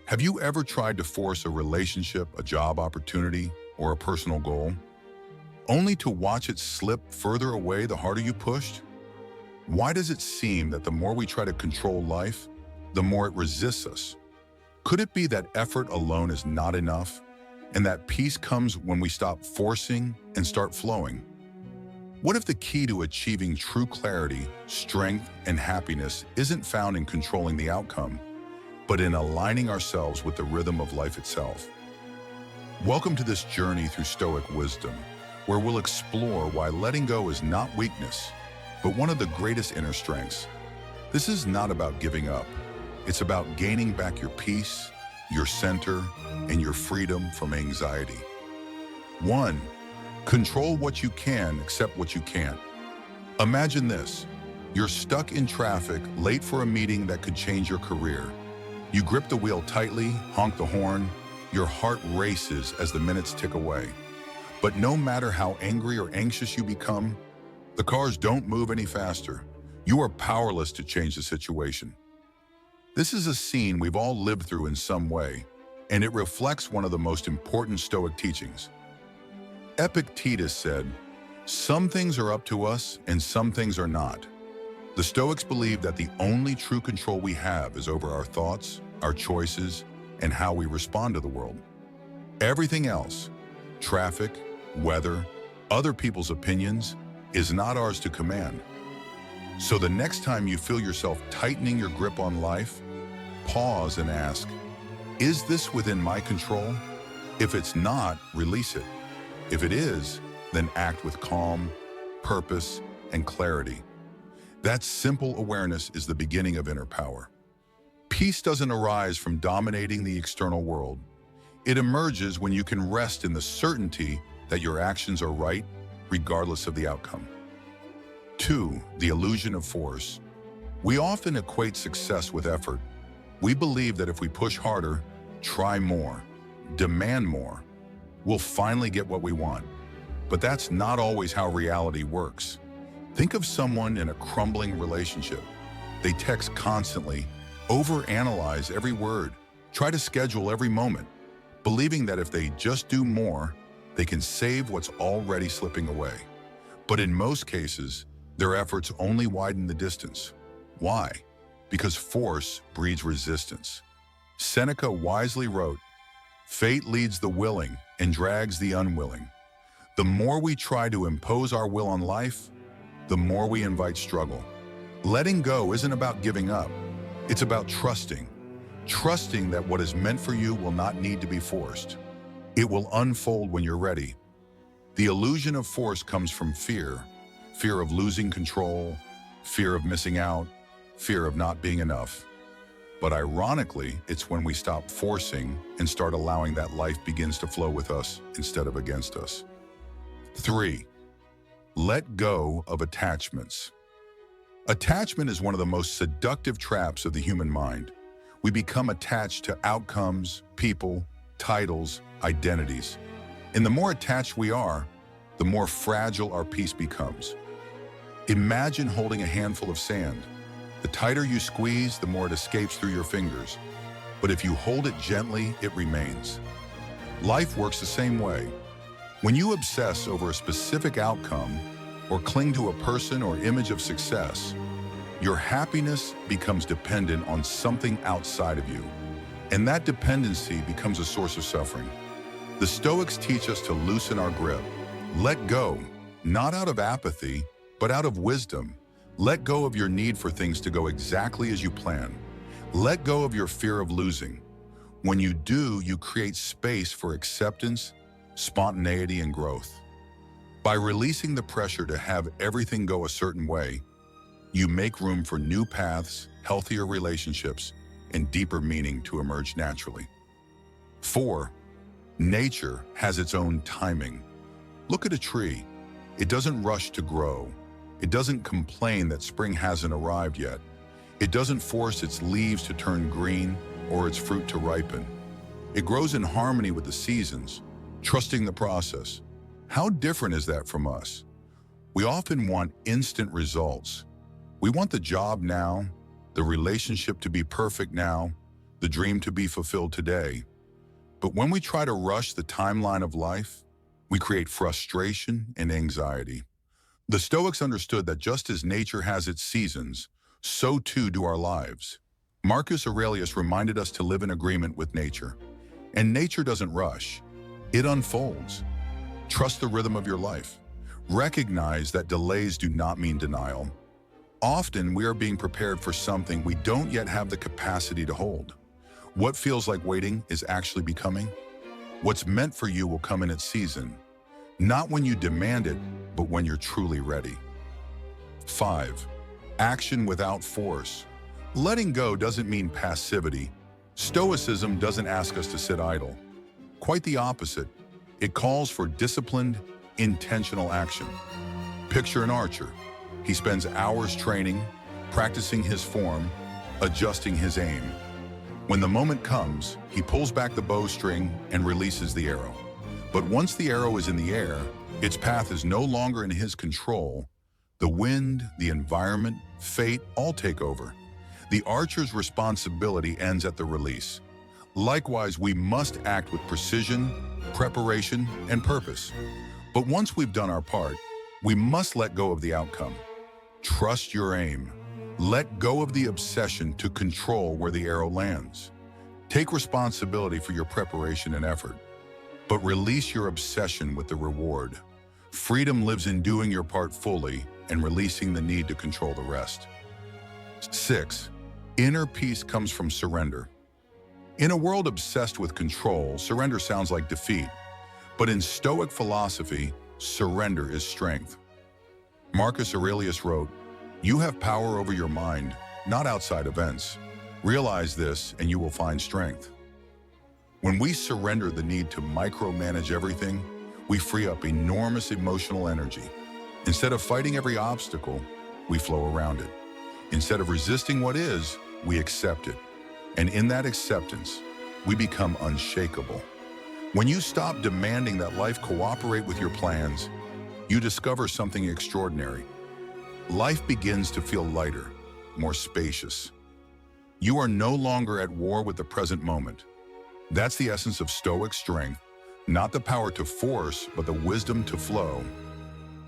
Have you ever tried to force a relationship, a job opportunity, or a personal goal, only to watch it slip further away the harder you pushed? Why does it seem that the more we try to control life, the more it resists us? Could it be that effort alone is not enough, and that peace comes when we stop forcing and start flowing? What if the key to achieving true clarity, strength, and happiness isn't found in controlling the outcome, but in aligning ourselves with the rhythm of life itself? Welcome to this journey through Stoic wisdom, where we'll explore why letting go is not weakness, but one of the greatest inner strengths. This is not about giving up. It's about gaining back your peace, your center, and your freedom from anxiety. 1. Control what you can, accept what you can't. Imagine this. You're stuck in traffic, late for a meeting that could change your career. You grip the wheel tightly, honk the horn. Your heart races as the minutes tick away. But no matter how angry or anxious you become, the cars don't move any faster. You are powerless to change the situation. This is a scene we've all lived through in some way, and it reflects one of the most important Stoic teachings. Epictetus said, "Some things are up to us and some things are not." The Stoics believe that the only true control we have is over our thoughts, our choices, and how we respond to the world. Everything else, traffic, weather, other people's opinions, is not ours to command. So the next time you feel yourself tightening your grip on life, pause and ask, is this within my control? If it's not, release it. If it is, then act with calm, purpose, and clarity. That simple awareness is the beginning of inner power. Peace doesn't arise from dominating the external world. It emerges when you can rest in the certainty that your actions are right, regardless of the outcome. 2. The illusion of force. We often equate success with effort. We believe that if we push harder, try more, demand more, we'll finally get what we want. But that's not always how reality works. Think of someone in a crumbling relationship. They text constantly, overanalyze every word, try to schedule every moment, believing that if they just do more, they can save what's already slipping away. But in most cases, their efforts only widen the distance. Why? Because force breeds resistance. Seneca wisely wrote, "Fate leads the willing and drags the unwilling." The more we try to impose our will on life, the more we invite struggle. Letting go isn't about giving up. It's about trusting. Trusting that what is meant for you will not need to be forced. It will unfold when you're ready. The illusion of force comes from fear. Fear of losing control, fear of missing out, fear of not being enough. But ironically, it's when we stop forcing and start allowing that life begins to flow with us instead of against us. 3. Let go of attachments. Attachment is one of the most seductive traps of the human mind. We become attached to outcomes, people, titles, identities. And the more attached we are, the more fragile our peace becomes. Imagine holding a handful of sand. The tighter you squeeze, the more it escapes through your fingers. But if you hold it gently, it remains. Life works the same way. When you obsess over a specific outcome or cling to a person or image of success, your happiness becomes dependent on something outside of you. And that dependency becomes a source of suffering. The Stoics teach us to loosen our grip. Let go, not out of apathy, but out of wisdom. Let go of your need for things to go exactly as you plan. Let go of your fear of losing. When you do, you create space for acceptance, spontaneity, and growth. By releasing the pressure to have everything go a certain way, you make room for new paths, healthier relationships, and deeper meaning to emerge naturally. 4. Nature has its own timing. Look at a tree. It doesn't rush to grow. It doesn't complain that spring hasn't arrived yet. It doesn't force its leaves to turn green or its fruit to ripen. It grows in harmony with the seasons, trusting the process. How different is that from us? We often want instant results. We want the job now, the relationship to be perfect now, the dream to be fulfilled today. But when we try to rush the timeline of life, we create frustration and anxiety. The Stoics understood that just as nature has its seasons, so too do our lives. Marcus Aurelius reminded us to live in agreement with nature. And nature doesn't rush, it unfolds. Trust the rhythm of your life. Recognize that delays do not mean denial. Often we are being prepared for something we don't yet have the capacity to hold. What feels like waiting is actually becoming. What's meant for you will come in its season, not when you demand it, but when you're truly ready. 5. Action without force. Letting go doesn't mean passivity. Stoicism doesn't ask us to sit idle. Quite the opposite. It calls for disciplined, intentional action. Picture an archer. He spends hours training, practicing his form, adjusting his aim. When the moment comes, he pulls back the bowstring and releases the arrow. But once the arrow is in the air, its path is no longer in his control. The wind, the environment, fate all take over. The archer's responsibility ends at the release. Likewise, we must act with precision, preparation, and purpose. But once we've done our part, we must let go of the outcome. Trust your aim. Let go of the obsession to control where the arrow lands. Take responsibility for your preparation and effort, but release your obsession with the reward. Freedom lives in doing your part fully and releasing the need to control the rest. 6. Inner peace comes from surrender. In a world obsessed with control, surrender sounds like defeat. But in Stoic philosophy, surrender is strength. Marcus Aurelius wrote, "You have power over your mind, not outside events. Realize this and you will find strength." When we surrender the need to micromanage everything, we free up enormous emotional energy. Instead of fighting every obstacle, we flow around it. Instead of resisting what is, we accept it. And in that acceptance, we become unshakable. When you stop demanding that life cooperate with your plans, you discover something extraordinary. Life begins to feel lighter, more spacious. You are no longer at war with the present moment. That's the essence of Stoic strength, not the power to force, but the wisdom to flow.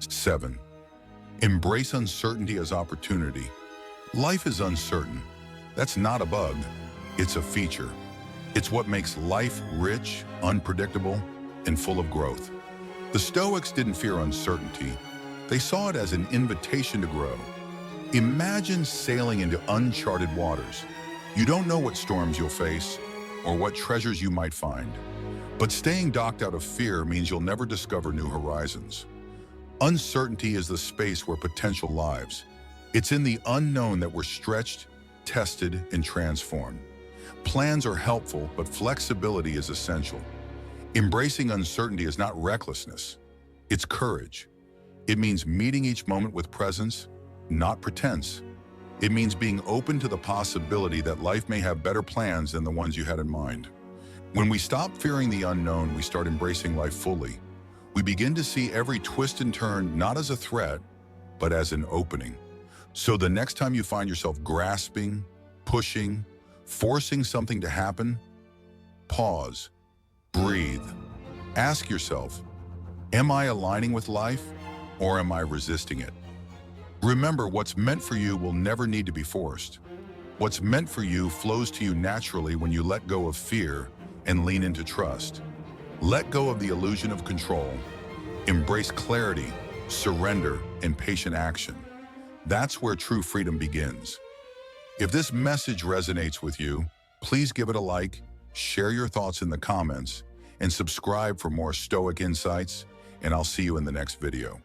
7. Embrace uncertainty as opportunity. Life is uncertain. That's not a bug, it's a feature. It's what makes life rich, unpredictable, and full of growth. The Stoics didn't fear uncertainty. They saw it as an invitation to grow. Imagine sailing into uncharted waters. You don't know what storms you'll face or what treasures you might find. But staying docked out of fear means you'll never discover new horizons. Uncertainty is the space where potential lives. It's in the unknown that we're stretched, tested, and transformed. Plans are helpful, but flexibility is essential. Embracing uncertainty is not recklessness, it's courage. It means meeting each moment with presence, not pretense. It means being open to the possibility that life may have better plans than the ones you had in mind. When we stop fearing the unknown, we start embracing life fully. We begin to see every twist and turn not as a threat, but as an opening. So the next time you find yourself grasping, pushing, forcing something to happen, pause, breathe. Ask yourself, am I aligning with life or am I resisting it? Remember, what's meant for you will never need to be forced. What's meant for you flows to you naturally when you let go of fear and lean into trust. Let go of the illusion of control. Embrace clarity, surrender, and patient action. That's where true freedom begins. If this message resonates with you, please give it a like, share your thoughts in the comments, and subscribe for more Stoic insights, and I'll see you in the next video.